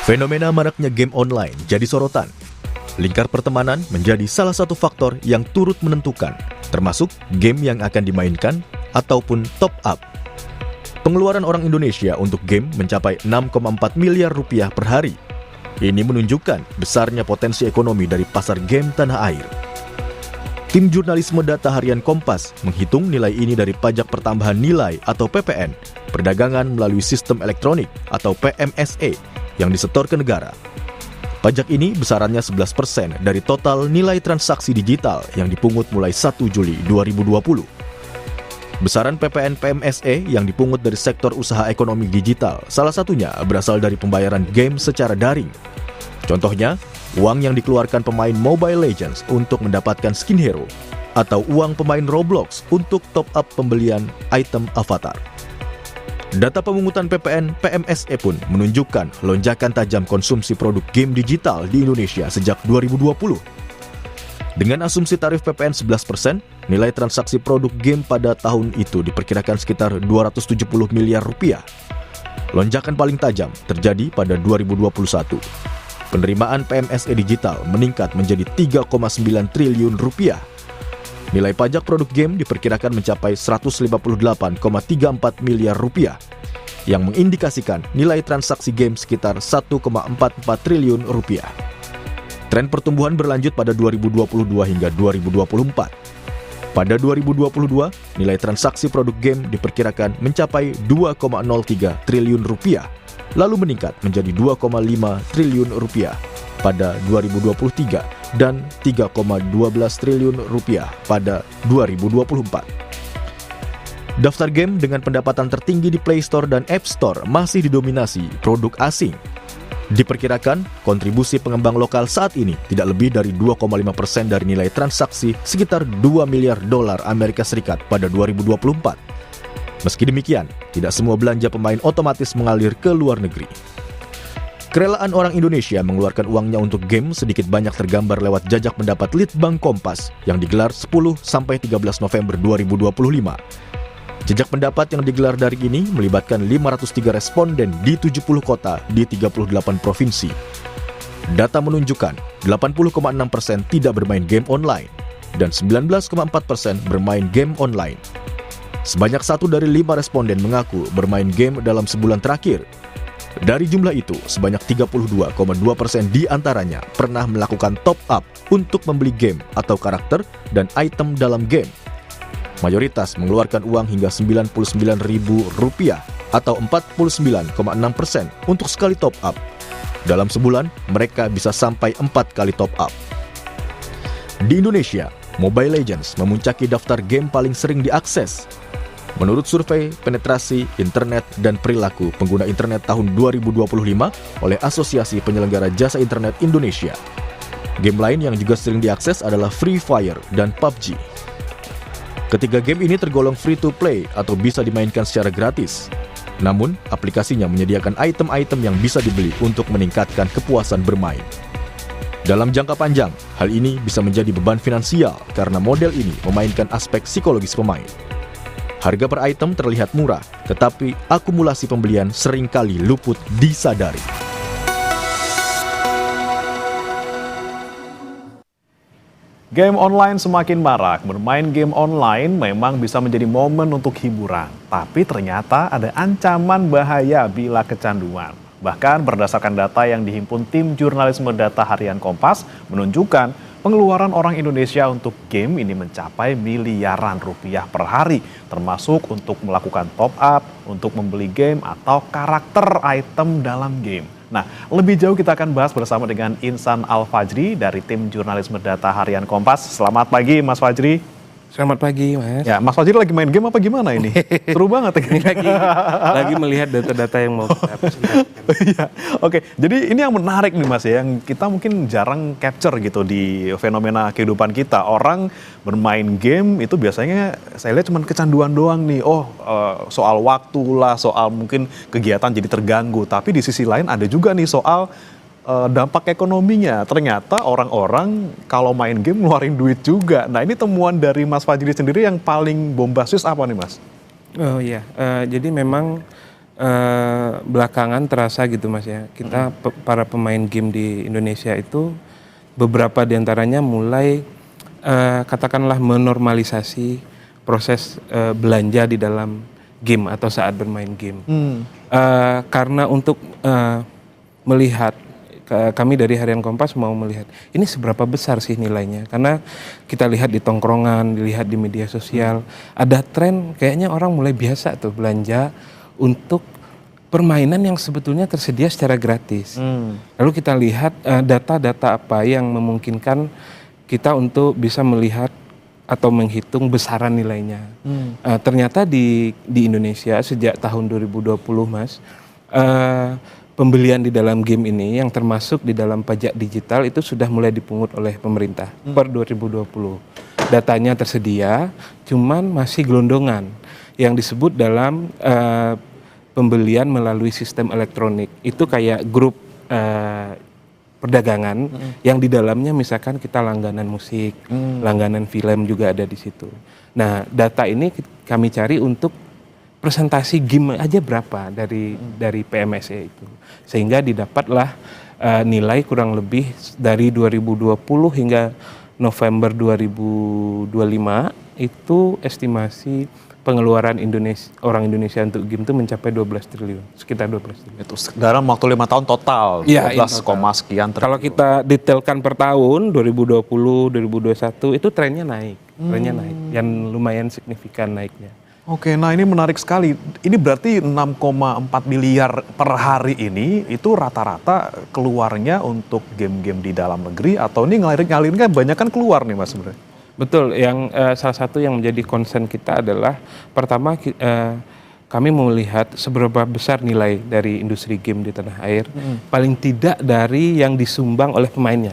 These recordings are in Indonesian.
Fenomena maraknya game online jadi sorotan. Lingkar pertemanan menjadi salah satu faktor yang turut menentukan, termasuk game yang akan dimainkan ataupun top up. Pengeluaran orang Indonesia untuk game mencapai 6,4 miliar rupiah per hari. Ini menunjukkan besarnya potensi ekonomi dari pasar game tanah air. Tim Jurnalisme Data Harian Kompas menghitung nilai ini dari pajak pertambahan nilai atau PPN, perdagangan melalui sistem elektronik atau PMSE yang disetor ke negara. Pajak ini besarannya 11% dari total nilai transaksi digital yang dipungut mulai 1 Juli 2020. Besaran PPN PMSE yang dipungut dari sektor usaha ekonomi digital, salah satunya berasal dari pembayaran game secara daring. Contohnya, uang yang dikeluarkan pemain Mobile Legends untuk mendapatkan skin hero, atau uang pemain Roblox untuk top up pembelian item avatar. Data pemungutan PPN PMSE pun menunjukkan lonjakan tajam konsumsi produk game digital di Indonesia sejak 2020. Dengan asumsi tarif PPN 11%, nilai transaksi produk game pada tahun itu diperkirakan sekitar 270 miliar rupiah. Lonjakan paling tajam terjadi pada 2021. Penerimaan PMSE digital meningkat menjadi 3,9 triliun rupiah. Nilai pajak produk game diperkirakan mencapai 158,34 miliar rupiah, yang mengindikasikan nilai transaksi game sekitar 1,44 triliun rupiah. Tren pertumbuhan berlanjut pada 2022 hingga 2024. Pada 2022, nilai transaksi produk game diperkirakan mencapai 2,03 triliun rupiah, lalu meningkat menjadi 2,5 triliun rupiah pada 2023 dan 3,12 triliun rupiah pada 2024. Daftar game dengan pendapatan tertinggi di Play Store dan App Store masih didominasi produk asing. Diperkirakan, kontribusi pengembang lokal saat ini tidak lebih dari 2,5% dari nilai transaksi sekitar 2 miliar dolar Amerika Serikat pada 2024. Meski demikian, tidak semua belanja pemain otomatis mengalir ke luar negeri. Kerelaan orang Indonesia mengeluarkan uangnya untuk game sedikit banyak tergambar lewat jajak pendapat Litbang Kompas yang digelar 10-13 November 2025. Jejak pendapat yang digelar dari ini melibatkan 503 responden di 70 kota di 38 provinsi. Data menunjukkan 80,6% tidak bermain game online dan 19,4% bermain game online. Sebanyak 1 dari 5 responden mengaku bermain game dalam sebulan terakhir. Dari jumlah itu, sebanyak 32,2% di antaranya pernah melakukan top up untuk membeli game atau karakter dan item dalam game. Mayoritas mengeluarkan uang hingga Rp99.000 atau 49,6% untuk sekali top up. Dalam sebulan, mereka bisa sampai 4 kali top up. Di Indonesia, Mobile Legends memuncaki daftar game paling sering diakses. Menurut survei penetrasi internet dan perilaku pengguna internet tahun 2025 oleh Asosiasi Penyelenggara Jasa Internet Indonesia, game lain yang juga sering diakses adalah Free Fire dan PUBG. Ketiga game ini tergolong free-to-play atau bisa dimainkan secara gratis. Namun, aplikasinya menyediakan item-item yang bisa dibeli untuk meningkatkan kepuasan bermain. Dalam jangka panjang, hal ini bisa menjadi beban finansial karena model ini memainkan aspek psikologis pemain. Harga per item terlihat murah, tetapi akumulasi pembelian seringkali luput disadari. Game online semakin marak. Bermain game online memang bisa menjadi momen untuk hiburan. Tapi ternyata ada ancaman bahaya bila kecanduan. Bahkan berdasarkan data yang dihimpun tim Jurnalisme Data Harian Kompas menunjukkan pengeluaran orang Indonesia untuk game ini mencapai miliaran rupiah per hari. Termasuk untuk melakukan top up, untuk membeli game atau karakter item dalam game. Nah, lebih jauh kita akan bahas bersama dengan Insan Al-Fajri dari tim Jurnalisme Data Harian Kompas. Selamat pagi, Mas Fajri. Selamat pagi, Mas. Ya, Mas Fajri lagi main game apa gimana ini? Seru banget ini lagi melihat data-data yang mau kita presentasikan. Iya, oke. Jadi ini yang menarik nih, Mas, ya, yang kita mungkin jarang capture gitu di fenomena kehidupan kita. Orang bermain game itu biasanya saya lihat cuma kecanduan doang nih. Soal waktu lah, soal mungkin kegiatan jadi terganggu. Tapi di sisi lain ada juga nih soal dampak ekonominya. Ternyata orang-orang kalau main game ngeluarin duit juga. Nah, ini temuan dari Mas Fajri sendiri yang paling bombastis apa nih, Mas? Oh iya, jadi memang belakangan terasa gitu Mas ya. Kita para pemain game di Indonesia itu beberapa diantaranya mulai katakanlah menormalisasi proses belanja di dalam game atau saat bermain game. Karena untuk melihat, kami dari Harian Kompas mau melihat ini seberapa besar sih nilainya. Karena kita lihat di tongkrongan, dilihat di media sosial, ada tren kayaknya orang mulai biasa tuh belanja untuk permainan yang sebetulnya tersedia secara gratis. Lalu kita lihat data-data apa yang memungkinkan kita untuk bisa melihat atau menghitung besaran nilainya. Ternyata di Indonesia sejak tahun 2020 Mas, pembelian di dalam game ini yang termasuk di dalam pajak digital itu sudah mulai dipungut oleh pemerintah per 2020. Datanya tersedia, cuman masih gelondongan yang disebut dalam pembelian melalui sistem elektronik. Itu kayak grup perdagangan yang di dalamnya misalkan kita langganan musik, langganan film juga ada di situ. Nah, data ini kami cari untuk presentasi game aja berapa dari PMSE itu. Sehingga didapatlah nilai kurang lebih dari 2020 hingga November 2025 itu estimasi pengeluaran orang Indonesia untuk game itu mencapai 12 triliun, sekitar 12 triliun. Itu dalam waktu 5 tahun total, ya, 12, sekian triliun. Kalau kita detailkan per tahun, 2020, 2021, itu trennya naik. Yang lumayan signifikan naiknya. Oke, nah ini menarik sekali. Ini berarti 6,4 miliar per hari ini, itu rata-rata keluarnya untuk game-game di dalam negeri, atau ini ngalirin kan banyak kan keluar nih Mas sebenarnya? Betul, yang salah satu yang menjadi concern kita adalah pertama kami melihat seberapa besar nilai dari industri game di tanah air, paling tidak dari yang disumbang oleh pemainnya.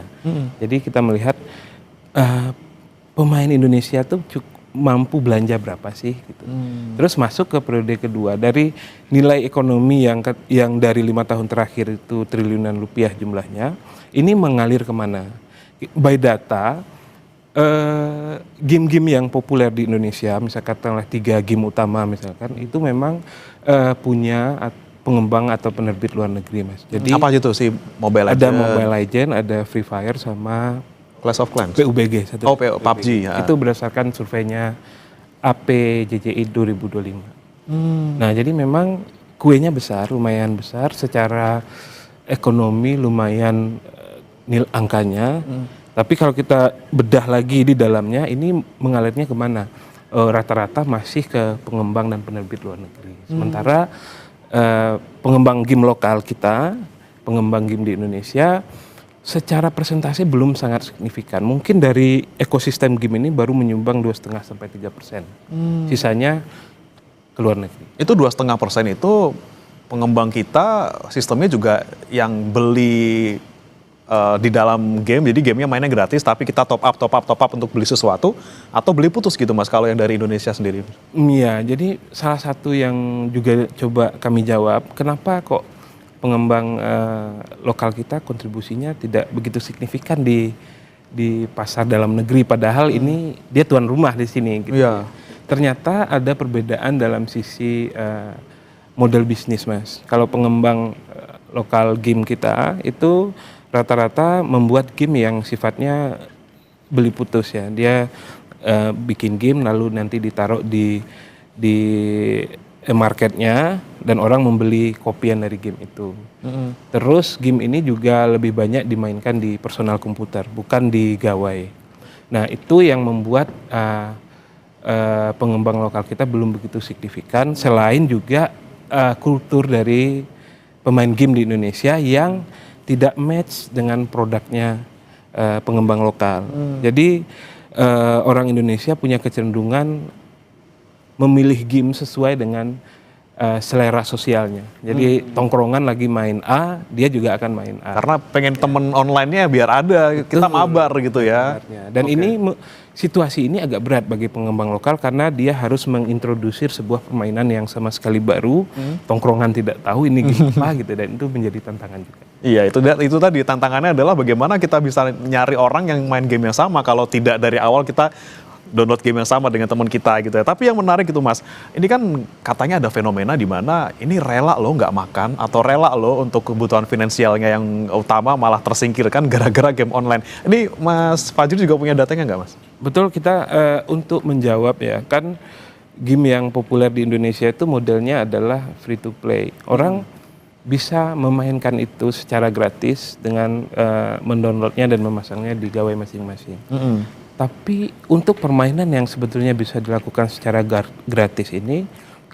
Jadi kita melihat pemain Indonesia tuh mampu belanja berapa sih gitu. Terus masuk ke periode kedua, dari nilai ekonomi yang dari 5 tahun terakhir itu triliunan rupiah jumlahnya, ini mengalir kemana? By data, game-game yang populer di Indonesia, misalkan katakanlah 3 game utama misalkan, itu memang punya pengembang atau penerbit luar negeri Mas. Jadi apa itu sih? Mobile Legends? Ada Mobile Legends, ada Free Fire sama Clash of Clans? PUBG. PUBG. Ya. Itu berdasarkan surveinya APJJI 2025. Nah jadi memang kuenya besar, lumayan besar, secara ekonomi lumayan nil angkanya. Tapi kalau kita bedah lagi di dalamnya, ini mengalirnya kemana? Rata-rata masih ke pengembang dan penerbit luar negeri. Sementara pengembang game lokal kita, pengembang game di Indonesia, secara persentase belum sangat signifikan. Mungkin dari ekosistem game ini baru menyumbang 2,5 sampai 3%. Sisanya ke luar negeri. Itu 2,5% itu pengembang kita sistemnya juga yang beli di dalam game, jadi gamenya mainnya gratis, tapi kita top up untuk beli sesuatu, atau beli putus gitu Mas kalau yang dari Indonesia sendiri? Iya, jadi salah satu yang juga coba kami jawab, kenapa kok pengembang lokal kita kontribusinya tidak begitu signifikan di pasar dalam negeri, padahal ini dia tuan rumah di sini gitu. Yeah. Ternyata ada perbedaan dalam sisi model bisnis Mas. Kalau pengembang lokal game kita itu rata-rata membuat game yang sifatnya beli putus ya. Dia bikin game lalu nanti ditaruh di marketnya dan orang membeli kopian dari game itu. Terus game ini juga lebih banyak dimainkan di personal komputer, bukan di gawai. Nah itu yang membuat pengembang lokal kita belum begitu signifikan. Selain juga kultur dari pemain game di Indonesia yang tidak match dengan produknya pengembang lokal. Jadi orang Indonesia punya kecenderungan memilih game sesuai dengan selera sosialnya. Jadi tongkrongan lagi main A, dia juga akan main A. Karena pengen temen online-nya biar ada, kita mabar gitu ya. Dan ini situasi ini agak berat bagi pengembang lokal karena dia harus mengintrodusir sebuah permainan yang sama sekali baru, tongkrongan tidak tahu ini game apa gitu, dan itu menjadi tantangan juga. Iya, itu tadi tantangannya adalah bagaimana kita bisa nyari orang yang main game yang sama kalau tidak dari awal kita download game yang sama dengan teman kita gitu ya. Tapi yang menarik itu Mas, ini kan katanya ada fenomena di mana ini rela loh nggak makan atau rela loh untuk kebutuhan finansialnya yang utama malah tersingkirkan gara-gara game online. Ini Mas Fajri juga punya datanya nggak Mas? Betul, kita untuk menjawab ya, kan game yang populer di Indonesia itu modelnya adalah free to play. Orang bisa memainkan itu secara gratis dengan mendownloadnya dan memasangnya di gawai masing-masing. Tapi untuk permainan yang sebetulnya bisa dilakukan secara gratis ini,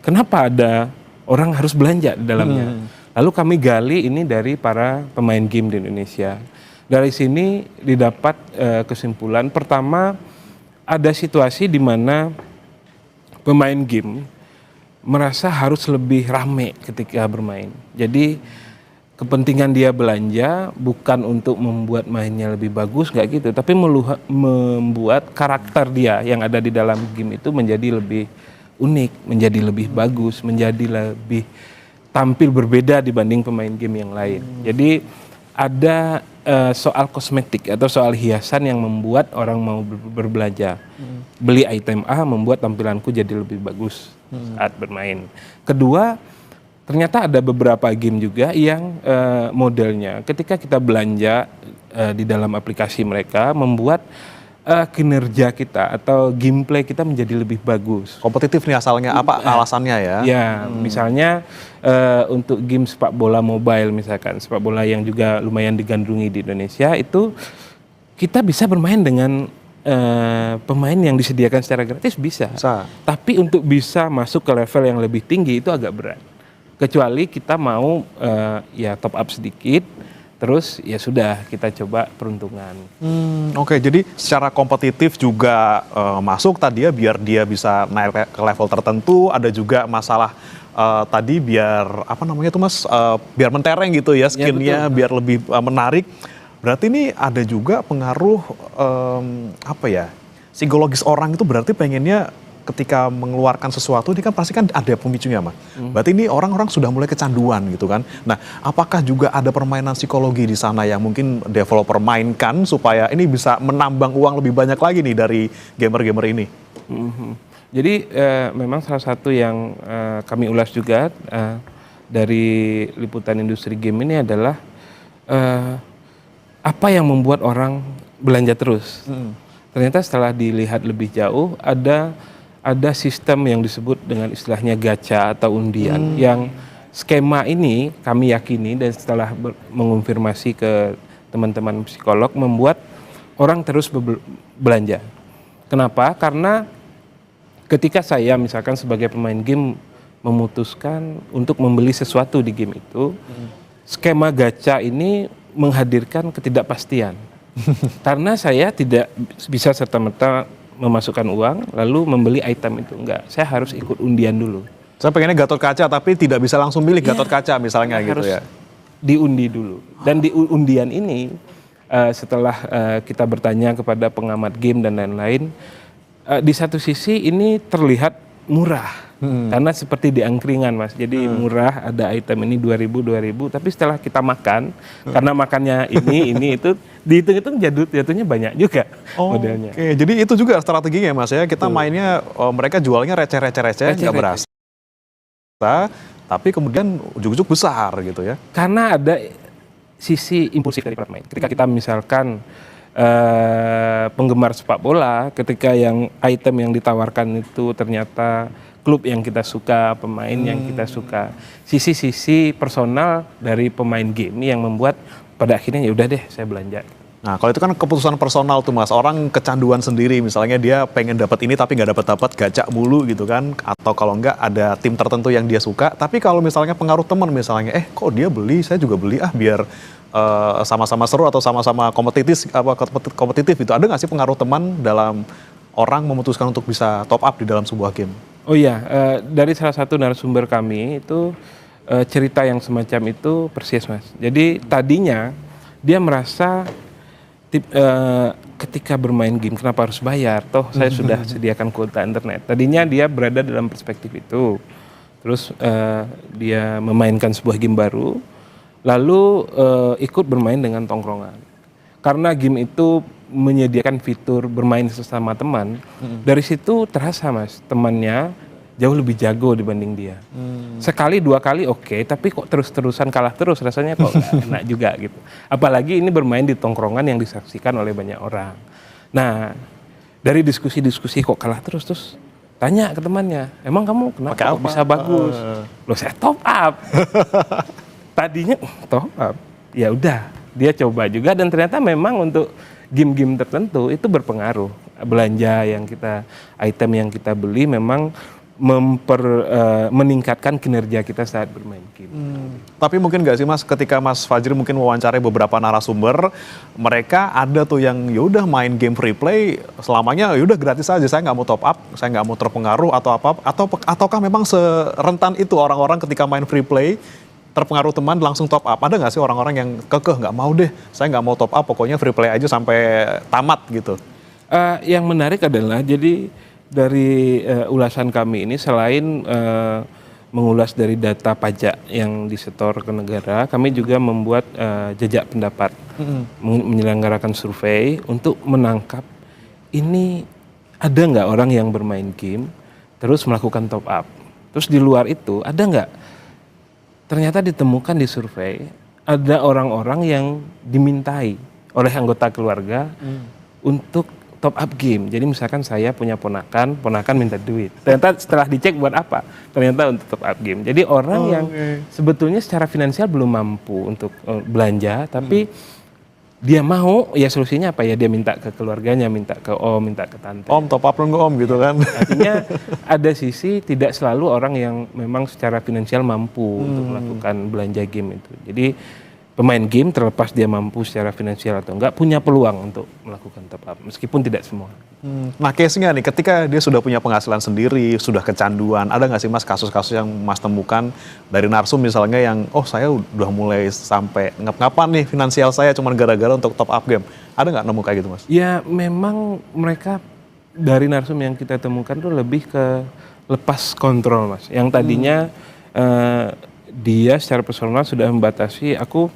kenapa ada orang harus belanja di dalamnya? Lalu kami gali ini dari para pemain game di Indonesia. Dari sini didapat kesimpulan, pertama ada situasi di mana pemain game merasa harus lebih rame ketika bermain. Jadi kepentingan dia belanja bukan untuk membuat mainnya lebih bagus, nggak gitu, tapi membuat karakter dia yang ada di dalam game itu menjadi lebih unik, menjadi lebih bagus, menjadi lebih tampil berbeda dibanding pemain game yang lain. Jadi ada soal kosmetik atau soal hiasan yang membuat orang mau berbelanja. Beli item A membuat tampilanku jadi lebih bagus saat bermain. Kedua, ternyata ada beberapa game juga yang modelnya ketika kita belanja di dalam aplikasi mereka membuat kinerja kita atau gameplay kita menjadi lebih bagus. Kompetitif nih asalnya, apa alasannya ya? Ya, misalnya untuk game sepak bola mobile misalkan, sepak bola yang juga lumayan digandrungi di Indonesia, itu kita bisa bermain dengan pemain yang disediakan secara gratis bisa. Tapi untuk bisa masuk ke level yang lebih tinggi itu agak berat. Kecuali kita mau ya top up sedikit, terus ya sudah kita coba peruntungan. Oke, jadi secara kompetitif juga masuk tadi ya biar dia bisa naik ke level tertentu. Ada juga masalah tadi biar apa namanya tuh Mas, biar mentereng gitu ya skinnya, biar lebih menarik. Berarti ini ada juga pengaruh apa ya, psikologis orang itu berarti pengennya ketika mengeluarkan sesuatu ini kan pasti kan ada pemicunya Mas. Berarti ini orang-orang sudah mulai kecanduan gitu kan. Nah, apakah juga ada permainan psikologi di sana yang mungkin developer mainkan supaya ini bisa menambang uang lebih banyak lagi nih dari gamer-gamer ini? Jadi memang salah satu yang kami ulas juga dari liputan industri game ini adalah apa yang membuat orang belanja terus. Ternyata setelah dilihat lebih jauh ada sistem yang disebut dengan istilahnya gacha atau undian yang skema ini kami yakini dan setelah mengonfirmasi ke teman-teman psikolog membuat orang terus belanja. Kenapa? Karena ketika saya misalkan sebagai pemain game memutuskan untuk membeli sesuatu di game itu, skema gacha ini menghadirkan ketidakpastian. Karena saya tidak bisa serta-merta memasukkan uang lalu membeli item itu, enggak. Saya harus ikut undian dulu. Saya pengennya Gatot Kaca tapi tidak bisa langsung milih Gatot Kaca misalnya gitu harus ya. Diundi dulu. Dan di undian ini setelah kita bertanya kepada pengamat game dan lain-lain, di satu sisi ini terlihat murah. Karena seperti di angkringan Mas, jadi murah, ada item ini 2.000, tapi setelah kita makan, karena makannya ini itu, dihitung-hitung jatuhnya banyak juga modelnya. Oke, jadi itu juga strateginya Mas ya, kita mainnya, mereka jualnya receh-receh, nggak berasa, tapi kemudian ujug-ujug besar gitu ya. Karena ada sisi impulsif dari pemain, ketika kita misalkan penggemar sepak bola, ketika yang item yang ditawarkan itu ternyata klub yang kita suka, pemain yang kita suka, sisi-sisi personal dari pemain game yang membuat pada akhirnya ya udah deh saya belanja. Nah, kalau itu kan keputusan personal tuh Mas, orang kecanduan sendiri, misalnya dia pengen dapat ini tapi nggak dapat gacha mulu gitu kan, atau kalau nggak ada tim tertentu yang dia suka. Tapi kalau misalnya pengaruh teman misalnya, kok dia beli, saya juga beli biar sama-sama seru atau sama-sama kompetitif itu, ada nggak sih pengaruh teman dalam orang memutuskan untuk bisa top up di dalam sebuah game? Oh iya, dari salah satu narasumber kami itu cerita yang semacam itu persis Mas. Jadi tadinya dia merasa ketika bermain game kenapa harus bayar? Toh saya sudah sediakan kuota internet. Tadinya dia berada dalam perspektif itu. Terus dia memainkan sebuah game baru, lalu ikut bermain dengan tongkrongan. Karena game itu menyediakan fitur bermain sesama teman, dari situ terasa Mas, temannya jauh lebih jago dibanding dia. Sekali 2 kali oke, tapi kok terus-terusan kalah terus, rasanya kok nggak enak juga gitu. Apalagi ini bermain di tongkrongan yang disaksikan oleh banyak orang. Nah, dari diskusi-diskusi kok kalah terus tanya ke temannya, emang kamu kenapa kok bisa bagus? Loh, saya top up. Tadinya top up, ya udah dia coba juga dan ternyata memang untuk game-game tertentu itu berpengaruh. Belanja yang kita, item yang kita beli memang meningkatkan kinerja kita saat bermain game. Tapi mungkin nggak sih Mas, ketika Mas Fajri mungkin wawancarai beberapa narasumber, mereka ada tuh yang yaudah main game free play selamanya yaudah gratis aja, saya nggak mau top up, saya nggak mau terpengaruh atau apa, ataukah memang serentan itu orang-orang ketika main free play terpengaruh teman langsung top up? Ada nggak sih orang-orang yang kekeh nggak mau deh, saya nggak mau top up, pokoknya free play aja sampai tamat gitu? Yang menarik adalah jadi dari ulasan kami ini selain mengulas dari data pajak yang disetor ke negara, kami juga membuat jejak pendapat, menyelenggarakan survei untuk menangkap ini ada nggak orang yang bermain game terus melakukan top up. Terus di luar itu ada nggak? Ternyata ditemukan di survei ada orang-orang yang dimintai oleh anggota keluarga untuk top up game. Jadi misalkan saya punya ponakan minta duit. Ternyata setelah dicek buat apa? Ternyata untuk top up game. Jadi orang yang sebetulnya secara finansial belum mampu untuk belanja, tapi dia mau, ya solusinya apa ya? Dia minta ke keluarganya, minta ke om, minta ke tante. Om top up dong om gitu kan. Artinya ada sisi tidak selalu orang yang memang secara finansial mampu untuk melakukan belanja game itu. Jadi pemain game terlepas dia mampu secara finansial atau enggak punya peluang untuk melakukan top up meskipun tidak semua. Nah case-nya nih ketika dia sudah punya penghasilan sendiri, sudah kecanduan, ada nggak sih Mas kasus-kasus yang Mas temukan dari narsum misalnya yang saya udah mulai sampai ngap-ngapan nih finansial saya cuma gara-gara untuk top up game. Ada nggak nemu kayak gitu Mas? Ya memang mereka dari narsum yang kita temukan tuh lebih ke lepas kontrol Mas. Yang tadinya dia secara personal sudah membatasi, aku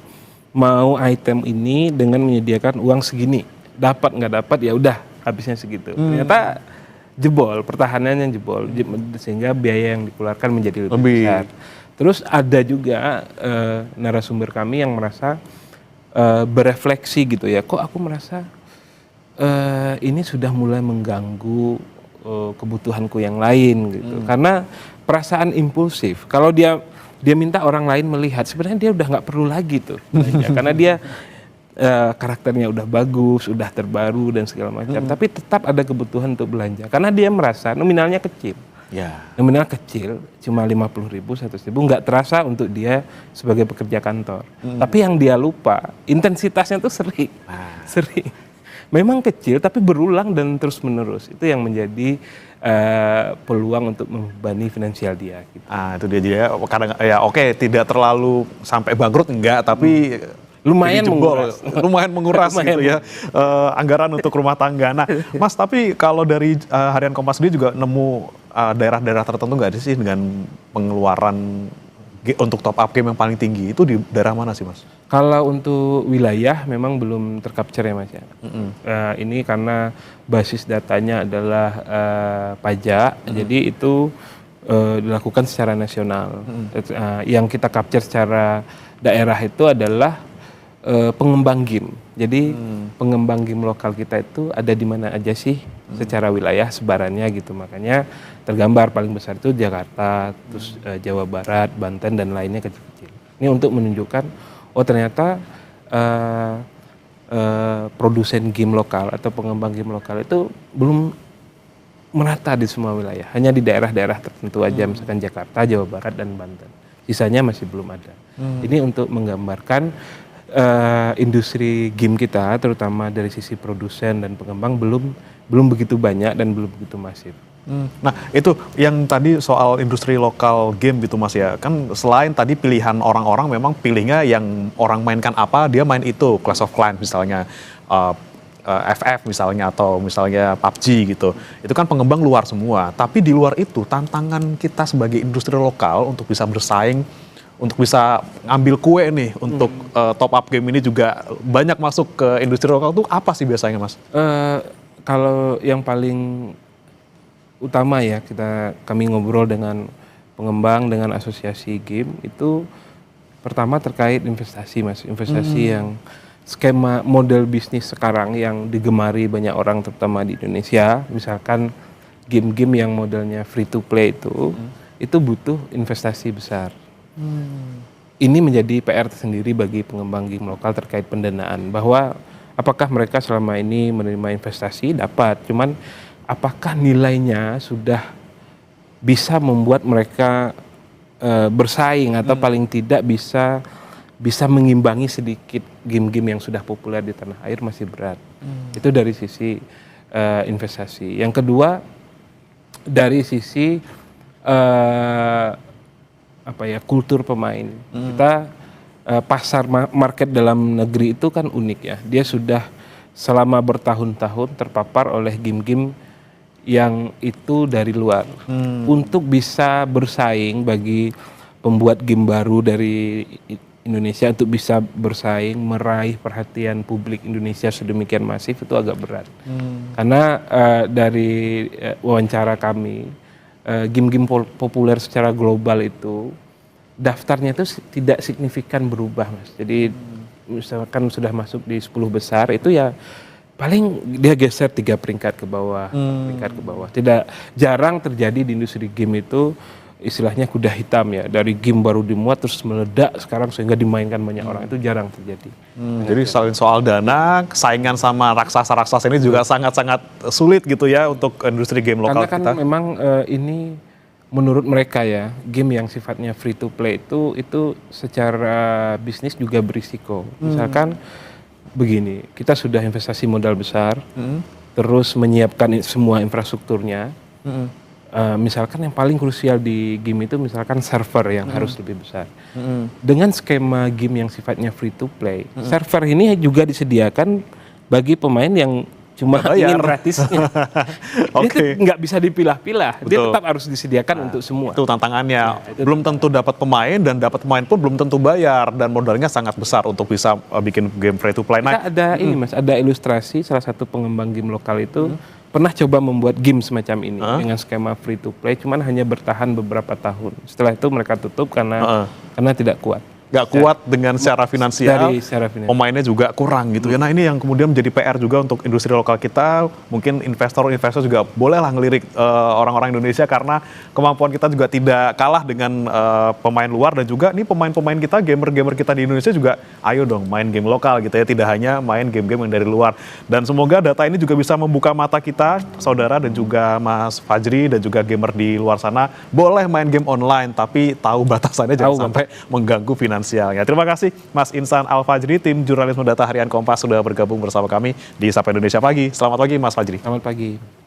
mau item ini dengan menyediakan uang segini, dapat nggak dapat ya udah habisnya segitu. Ternyata jebol, pertahanannya jebol, sehingga biaya yang dikeluarkan menjadi lebih besar. Terus ada juga narasumber kami yang merasa berefleksi gitu ya, kok aku merasa ini sudah mulai mengganggu kebutuhanku yang lain gitu, karena perasaan impulsif. Kalau dia minta orang lain melihat, sebenarnya dia udah nggak perlu lagi tuh belanja, karena dia karakternya udah bagus, udah terbaru dan segala macam, tapi tetap ada kebutuhan untuk belanja karena dia merasa nominalnya kecil. Nominal kecil cuma 50.000, 100.000 nggak terasa untuk dia sebagai pekerja kantor. Tapi yang dia lupa intensitasnya tuh sering. Memang kecil tapi berulang dan terus menerus, itu yang menjadi peluang untuk membebani finansial dia gitu. Itu dia kadang ya tidak terlalu sampai bangkrut enggak, tapi lumayan menguras gitu ya anggaran untuk rumah tangga. Nah Mas, tapi kalau dari Harian Kompas sendiri juga nemu daerah-daerah tertentu nggak sih dengan pengeluaran untuk top up game yang paling tinggi itu di daerah mana sih Mas? Kalau untuk wilayah memang belum tercapture ya Mas ya. Ini karena basis datanya adalah pajak, jadi itu dilakukan secara nasional. Yang kita capture secara daerah itu adalah pengembang game. Jadi pengembang game lokal kita itu ada di mana aja sih secara wilayah sebarannya gitu. Makanya tergambar paling besar itu Jakarta, terus Jawa Barat, Banten dan lainnya kecil-kecil. Ini untuk menunjukkan ternyata produsen game lokal atau pengembang game lokal itu belum merata di semua wilayah. Hanya di daerah-daerah tertentu aja, misalkan Jakarta, Jawa Barat dan Banten. Sisanya masih belum ada. Ini untuk menggambarkan industri game kita, terutama dari sisi produsen dan pengembang belum begitu banyak dan belum begitu masif. Nah itu yang tadi soal industri lokal game gitu Mas ya, kan selain tadi pilihan orang-orang memang pilihnya yang orang mainkan apa dia main itu, Clash of Clans misalnya, FF misalnya, atau misalnya PUBG gitu, itu kan pengembang luar semua. Tapi di luar itu tantangan kita sebagai industri lokal untuk bisa bersaing untuk bisa ngambil kue nih untuk top up game ini juga banyak masuk ke industri lokal tuh apa sih biasanya Mas? Kalau yang paling utama ya kami ngobrol dengan pengembang, dengan asosiasi game itu pertama terkait investasi Mas, investasi yang skema model bisnis sekarang yang digemari banyak orang terutama di Indonesia, misalkan game-game yang modelnya free to play itu butuh investasi besar. Ini menjadi PR tersendiri bagi pengembang game lokal terkait pendanaan, bahwa apakah mereka selama ini menerima investasi dapat, cuman apakah nilainya sudah bisa membuat mereka bersaing atau paling tidak bisa mengimbangi sedikit game-game yang sudah populer di tanah air, masih berat. Itu dari sisi investasi. Yang kedua dari sisi kultur pemain. Kita pasar market dalam negeri itu kan unik ya. Dia sudah selama bertahun-tahun terpapar oleh game-game yang itu dari luar. Untuk bisa bersaing bagi pembuat game baru dari Indonesia, untuk bisa bersaing meraih perhatian publik Indonesia sedemikian masif itu agak berat. Karena dari wawancara kami, game-game populer secara global itu daftarnya itu tidak signifikan berubah Mas. Jadi misalkan sudah masuk di 10 besar itu ya paling dia geser 3 peringkat ke bawah, peringkat ke bawah. Jarang terjadi di industri game itu istilahnya kuda hitam ya, dari game baru dimuat terus meledak sekarang sehingga dimainkan banyak orang, itu jarang terjadi. Jadi selain soal dana, saingan sama raksasa-raksasa ini juga sangat-sangat sulit gitu ya untuk industri game lokal kita. Karena kan memang ini menurut mereka ya, game yang sifatnya free to play itu secara bisnis juga berisiko. Misalkan begini, kita sudah investasi modal besar, terus menyiapkan semua infrastrukturnya. Misalkan yang paling krusial di game itu misalkan server yang harus lebih besar. Dengan skema game yang sifatnya free to play, server ini juga disediakan bagi pemain yang cuma ingin gratisnya. Dia nggak bisa dipilah-pilah, dia tetap harus disediakan untuk semua. Itu tantangannya. Belum tentu dapat pemain, dan dapat pemain pun belum tentu bayar, dan modalnya sangat besar untuk bisa bikin game free to play. Ada ini Mas, ada ilustrasi salah satu pengembang game lokal itu pernah coba membuat game semacam ini dengan skema free to play, cuman hanya bertahan beberapa tahun. Setelah itu mereka tutup karena tidak kuat. Nggak kuat dengan secara finansial, pemainnya juga kurang gitu ya. Nah ini yang kemudian menjadi PR juga untuk industri lokal kita. Mungkin investor juga bolehlah ngelirik orang-orang Indonesia, karena kemampuan kita juga tidak kalah dengan pemain luar, dan juga nih pemain-pemain kita, gamer-gamer kita di Indonesia juga ayo dong main game lokal gitu ya, tidak hanya main game-game yang dari luar. Dan semoga data ini juga bisa membuka mata kita, saudara, dan juga Mas Fajri dan juga gamer di luar sana, boleh main game online tapi tahu batasannya, jangan sampai mengganggu finansialnya. Terima kasih Mas Insan Al-Fajri, tim jurnalisme data harian Kompas, sudah bergabung bersama kami di Sapa Indonesia Pagi. Selamat pagi Mas Fajri. Selamat pagi.